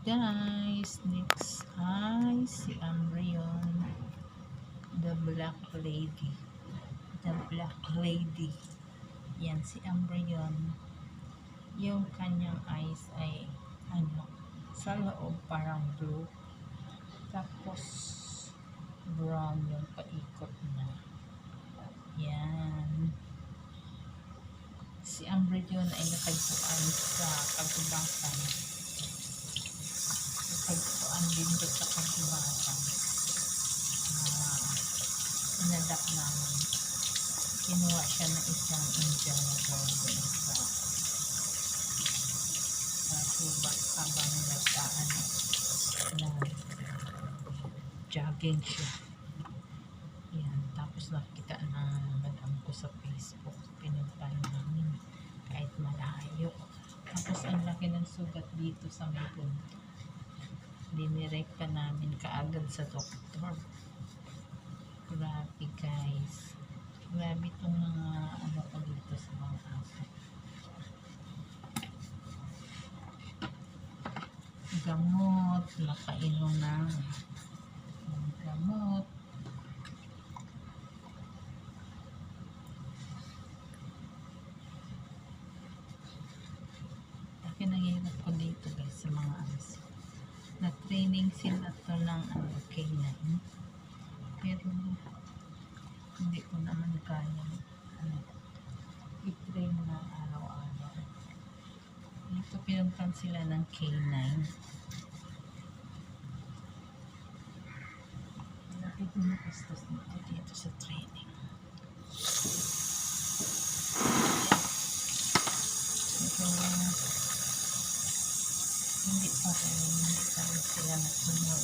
Guys, next ay si Amrion, the Black Lady. The Black Lady. Yan si Amrion. Yung kanyang eyes ay sa loob parang blue. Tapos brown yung paikot na. Yan. Si Amrion ay natagpuan sa kagubatan. Natagpuan din doon sa kagubatan. Inadak namin. Kinuha siya ng isang Indian girl sa subat habang jogging siya. Yan. Tapos nakita na madam ko sa Facebook. Pinuntahan namin kahit malayo. Tapos ang laki ng sugat dito sa may punto. Dinirekta namin kaagad sa doktor. Grabe guys. Grabe itong mga ko dito sa mga aso. Gamot. Nakainom ng gamot. Nangyayarap ko dito guys sa mga aso. Na-training sila to ng canine. Pero hindi ko naman kaya i-train na araw-araw. Dito pinuntan sila ng canine. Lapit din na pastos dito sa training. Hindi pa sila nasunod.